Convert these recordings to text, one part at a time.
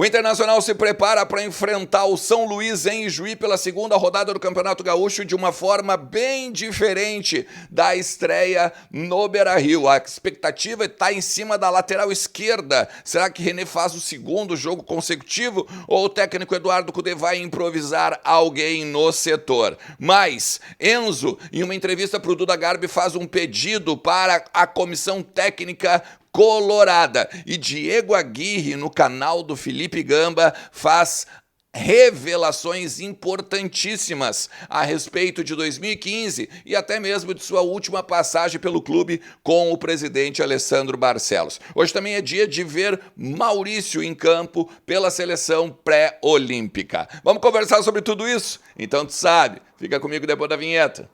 O Internacional se prepara para enfrentar o São Luís em Ijuí pela segunda rodada do Campeonato Gaúcho de uma forma bem diferente da estreia no Beira-Rio. A expectativa está em cima da lateral esquerda. Será que René faz o segundo jogo consecutivo ou o técnico Eduardo Cudê vai improvisar alguém no setor? Mas Enzo, em uma entrevista para o Duda Garbi, faz um pedido para a comissão técnica colorada. E Diego Aguirre, no canal do Felipe Gamba, faz revelações importantíssimas a respeito de 2015 e até mesmo de sua última passagem pelo clube com o presidente Alessandro Barcelos. Hoje também é dia de ver Maurício em campo pela seleção pré-olímpica. Vamos conversar sobre tudo isso? Então tu sabe, fica comigo depois da vinheta.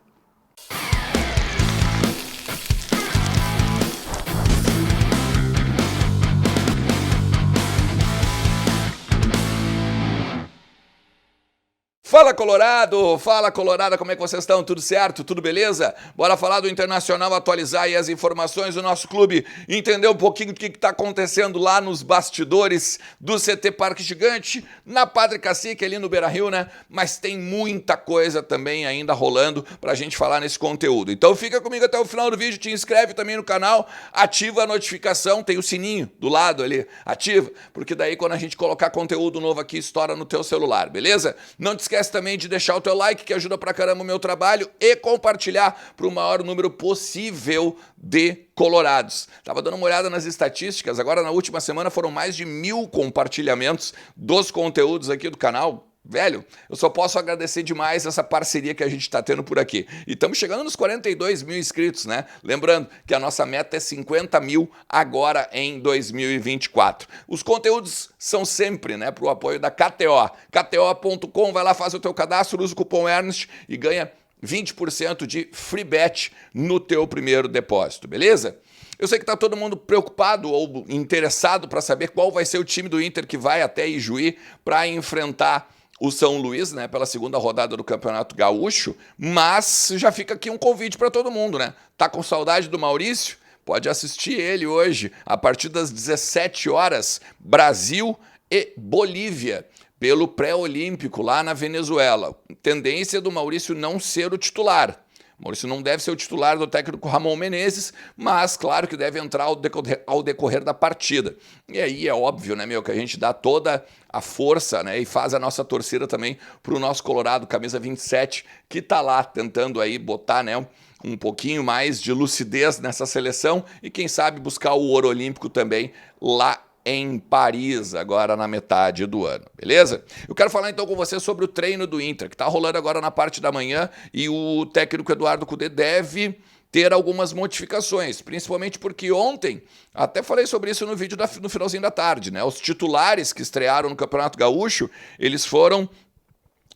Fala Colorado, fala Colorada, como é que vocês estão? Tudo certo? Tudo beleza? Bora falar do Internacional, atualizar aí as informações do nosso clube, entender um pouquinho do que está acontecendo lá nos bastidores do CT Parque Gigante, na Padre Cacique, ali no Beira-Rio, né? Mas tem muita coisa também ainda rolando pra gente falar nesse conteúdo. Então fica comigo até o final do vídeo, te inscreve também no canal, ativa a notificação, tem o sininho do lado ali, ativa, porque daí quando a gente colocar conteúdo novo aqui, estoura no teu celular, beleza? Não te esquece também de deixar o teu like, que ajuda pra caramba o meu trabalho, e compartilhar para o maior número possível de colorados. Tava dando uma olhada nas estatísticas, agora na última semana foram mais de 1000 compartilhamentos dos conteúdos aqui do canal. Velho, eu só posso agradecer demais essa parceria que a gente está tendo por aqui. E estamos chegando nos 42 mil inscritos, né? Lembrando que a nossa meta é 50 mil agora em 2024. Os conteúdos são sempre, né, para o apoio da KTO. KTO.com, vai lá, faz o teu cadastro, usa o cupom Ernest e ganha 20% de free bet no teu primeiro depósito, beleza? Eu sei que está todo mundo preocupado ou interessado para saber qual vai ser o time do Inter que vai até Ijuí para enfrentar o São Luís, né, pela segunda rodada do Campeonato Gaúcho, mas já fica aqui um convite para todo mundo, né? Tá com saudade do Maurício? Pode assistir ele hoje, a partir das 17 horas, Brasil e Bolívia, pelo pré-olímpico lá na Venezuela. Tendência do Maurício não ser o titular. Maurício não deve ser o titular do técnico Ramon Menezes, mas claro que deve entrar ao decorrer da partida. E aí é óbvio, né, meu, que a gente dá toda a força, né, e faz a nossa torcida também pro nosso Colorado, camisa 27, que tá lá tentando aí botar, né, um pouquinho mais de lucidez nessa seleção e quem sabe buscar o ouro olímpico também lá em Paris, agora na metade do ano, beleza? Eu quero falar então com você sobre o treino do Inter, que tá rolando agora na parte da manhã e o técnico Eduardo Cudê deve ter algumas modificações, principalmente porque ontem, até falei sobre isso no vídeo no finalzinho da tarde, né? Os titulares que estrearam no Campeonato Gaúcho, eles foram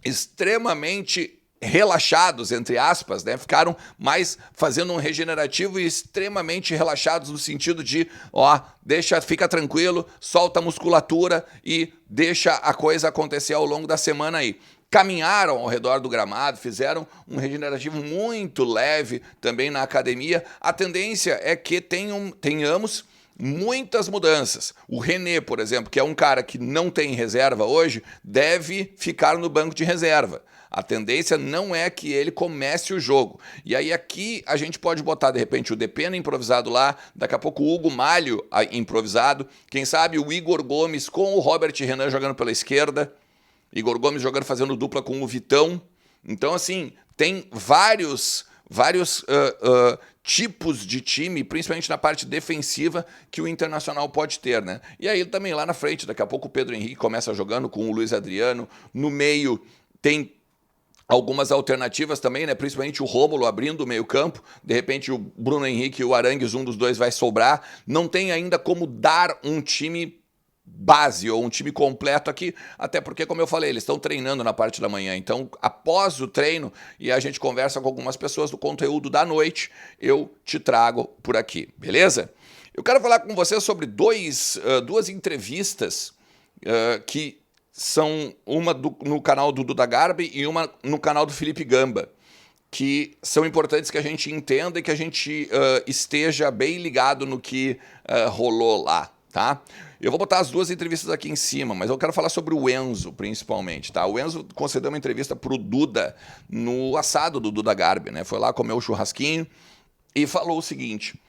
extremamente relaxados, entre aspas, né? Ficaram mais fazendo um regenerativo e extremamente relaxados no sentido de, ó, fica tranquilo, solta a musculatura e deixa a coisa acontecer ao longo da semana aí. Caminharam ao redor do gramado, fizeram um regenerativo muito leve também na academia. A tendência é que tenhamos muitas mudanças. O René, por exemplo, que é um cara que não tem reserva hoje, deve ficar no banco de reserva. A tendência não é que ele comece o jogo. E aí aqui a gente pode botar, de repente, o Depena improvisado lá, daqui a pouco o Hugo Malho improvisado, quem sabe o Igor Gomes com o Robert Renan jogando pela esquerda, Igor Gomes jogando, fazendo dupla com o Vitão. Então, assim, tem vários tipos de time, principalmente na parte defensiva, que o Internacional pode ter, né? E aí também lá na frente, daqui a pouco o Pedro Henrique começa jogando com o Luiz Adriano, no meio tem algumas alternativas também, né? Principalmente o Rômulo abrindo o meio-campo. De repente, o Bruno Henrique e o Arangues, um dos dois vai sobrar. Não tem ainda como dar um time base ou um time completo aqui, até porque, como eu falei, eles estão treinando na parte da manhã. Então, após o treino, e a gente conversa com algumas pessoas do conteúdo da noite, eu te trago por aqui, beleza? Eu quero falar com você sobre duas entrevistas que são uma no canal do Duda Garbi e uma no canal do Felipe Gamba, que são importantes que a gente entenda e que a gente esteja bem ligado no que rolou lá, tá? Eu vou botar as duas entrevistas aqui em cima, mas eu quero falar sobre o Enzo, principalmente, tá? O Enzo concedeu uma entrevista pro Duda no assado do Duda Garbi, né? Foi lá comer o churrasquinho e falou o seguinte: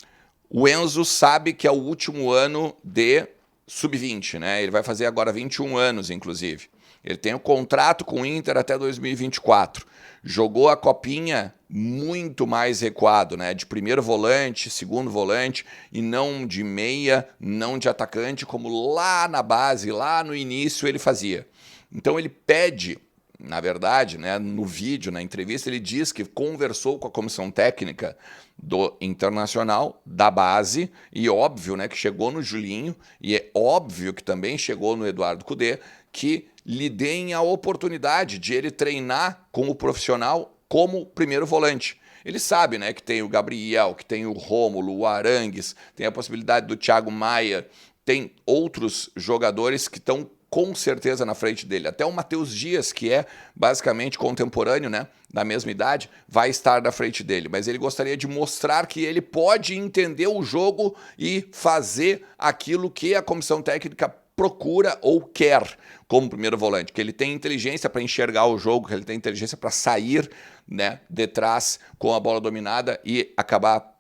o Enzo sabe que é o último ano de sub-20, né? Ele vai fazer agora 21 anos, inclusive. Ele tem um contrato com o Inter até 2024. Jogou a copinha muito mais recuado, né? De primeiro volante, segundo volante, e não de meia, não de atacante, como lá na base, lá no início ele fazia. Então ele pede, na verdade, né, no vídeo, na entrevista, ele diz que conversou com a comissão técnica do Internacional, da base, e óbvio, né, que chegou no Julinho, e é óbvio que também chegou no Eduardo Cudê, que lhe deem a oportunidade de ele treinar com o profissional como primeiro volante. Ele sabe, né, que tem o Gabriel, que tem o Rômulo, o Arangues, tem a possibilidade do Thiago Maia, tem outros jogadores que estão com certeza na frente dele. Até o Matheus Dias, que é basicamente contemporâneo, né, da mesma idade, vai estar na frente dele. Mas ele gostaria de mostrar que ele pode entender o jogo e fazer aquilo que a comissão técnica procura ou quer como primeiro volante, que ele tem inteligência para enxergar o jogo, que ele tem inteligência para sair, né, de trás com a bola dominada e acabar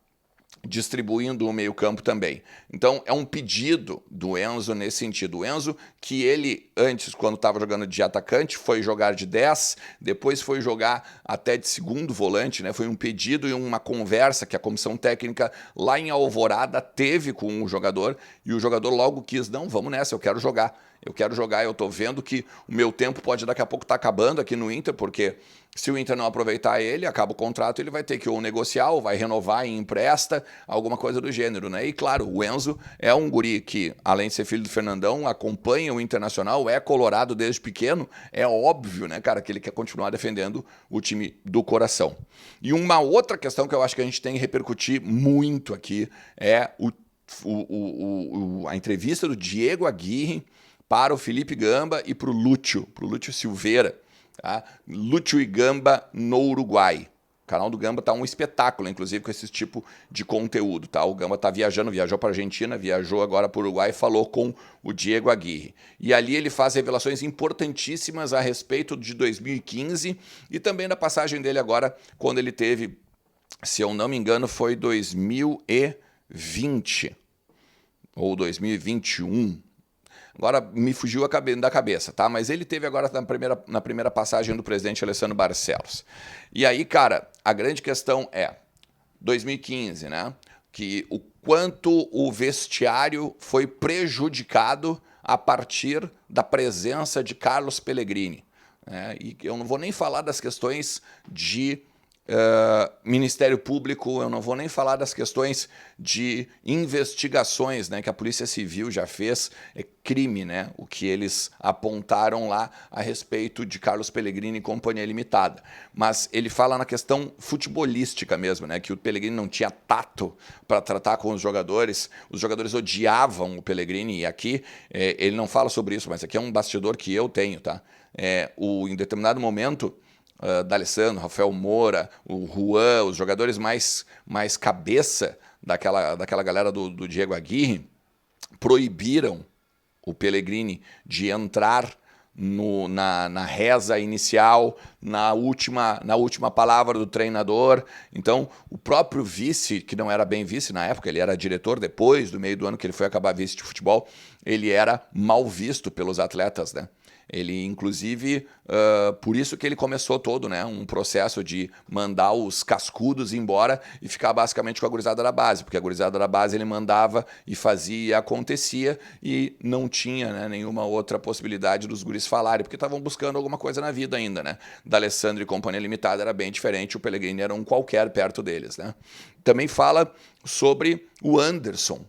distribuindo o meio-campo também. Então é um pedido do Enzo nesse sentido. O Enzo, que ele antes, quando estava jogando de atacante, foi jogar de 10, depois foi jogar até de segundo volante, né? Foi um pedido e uma conversa que a comissão técnica lá em Alvorada teve com o jogador, e o jogador logo quis: não, vamos nessa, eu quero jogar, eu tô vendo que o meu tempo pode daqui a pouco estar acabando aqui no Inter, porque se o Inter não aproveitar ele, acaba o contrato, ele vai ter que ou negociar, ou vai renovar e empresta, alguma coisa do gênero, né? E claro, o Enzo é um guri que, além de ser filho do Fernandão, acompanha o Internacional, é colorado desde pequeno, é óbvio, né, cara, que ele quer continuar defendendo o time do coração. E uma outra questão que eu acho que a gente tem que repercutir muito aqui é a entrevista do Diego Aguirre para o Felipe Gamba e para o Lúcio Silveira. Tá? Lúcio e Gamba no Uruguai. O canal do Gamba tá um espetáculo, inclusive, com esse tipo de conteúdo. Tá? O Gamba tá viajou para a Argentina, viajou agora para o Uruguai e falou com o Diego Aguirre. E ali ele faz revelações importantíssimas a respeito de 2015 e também da passagem dele agora, quando ele teve, se eu não me engano, foi 2020 ou 2021. Agora me fugiu da cabeça, tá? Mas ele teve agora na primeira passagem do presidente Alessandro Barcelos. E aí, cara, a grande questão é 2015, né? Que o quanto o vestiário foi prejudicado a partir da presença de Carlos Pellegrini. Né? E eu não vou nem falar das questões de Ministério Público, eu não vou nem falar das questões de investigações, né, que a Polícia Civil já fez. É crime, né, o que eles apontaram lá a respeito de Carlos Pellegrini e Companhia Limitada. Mas ele fala na questão futebolística mesmo, né, que o Pellegrini não tinha tato para tratar com os jogadores odiavam o Pellegrini, e aqui ele não fala sobre isso, mas aqui é um bastidor que eu tenho, tá? Em determinado momento, D'Alessandro, Rafael Moura, o Juan, os jogadores mais cabeça daquela galera do Diego Aguirre, proibiram o Pellegrini de entrar na reza inicial, na última palavra do treinador. Então, o próprio vice, que não era bem vice na época, ele era diretor depois, do meio do ano que ele foi acabar vice de futebol, ele era mal visto pelos atletas, né? Ele, inclusive, por isso que ele começou todo, né, um processo de mandar os cascudos embora e ficar basicamente com a gurizada da base, porque a gurizada da base ele mandava e fazia e acontecia, e não tinha, né, nenhuma outra possibilidade dos guris falarem, porque estavam buscando alguma coisa na vida ainda, né? D'Alessandro e Companhia Limitada era bem diferente, o Pellegrini era um qualquer perto deles, né? Também fala sobre o Anderson,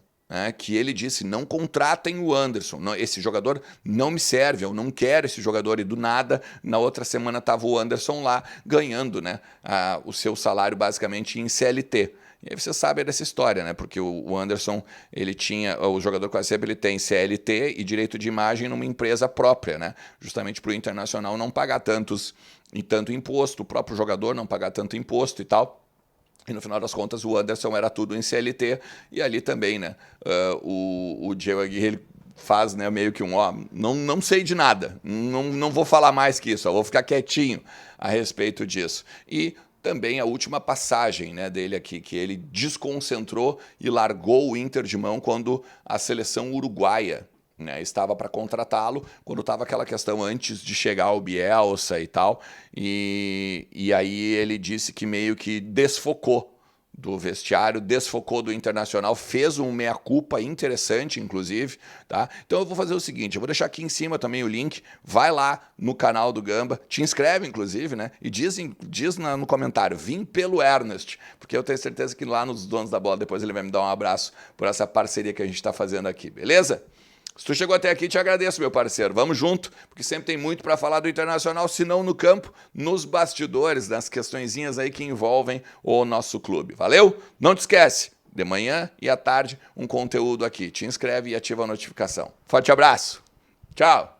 que ele disse: não contratem o Anderson, não, esse jogador não me serve, eu não quero esse jogador. E do nada, na outra semana estava o Anderson lá ganhando, né, o seu salário basicamente em CLT. E aí você sabe dessa história, né? Porque o Anderson, ele tinha, o jogador quase sempre ele tem CLT e direito de imagem numa empresa própria, né? Justamente para o Internacional não pagar tanto imposto, o próprio jogador não pagar tanto imposto e tal. E no final das contas o Anderson era tudo em CLT, e ali também, né, o Diego Aguirre ele faz, né, meio que não sei de nada, não vou falar mais que isso, eu vou ficar quietinho a respeito disso. E também a última passagem, né, dele aqui, que ele desconcentrou e largou o Inter de mão quando a seleção uruguaia, né, estava para contratá-lo, quando estava aquela questão antes de chegar o Bielsa e tal, e aí ele disse que meio que desfocou do vestiário, desfocou do Internacional, fez um meia-culpa interessante, inclusive, tá? Então eu vou fazer o seguinte, eu vou deixar aqui em cima também o link, vai lá no canal do Gamba, te inscreve, inclusive, né? E diz no comentário, vim pelo Ernest, porque eu tenho certeza que lá nos Donos da Bola, depois ele vai me dar um abraço por essa parceria que a gente está fazendo aqui, beleza? Se tu chegou até aqui, te agradeço, meu parceiro. Vamos junto, porque sempre tem muito para falar do Internacional, se não no campo, nos bastidores, nas questõezinhas aí que envolvem o nosso clube. Valeu? Não te esquece, de manhã e à tarde, um conteúdo aqui. Te inscreve e ativa a notificação. Forte abraço. Tchau.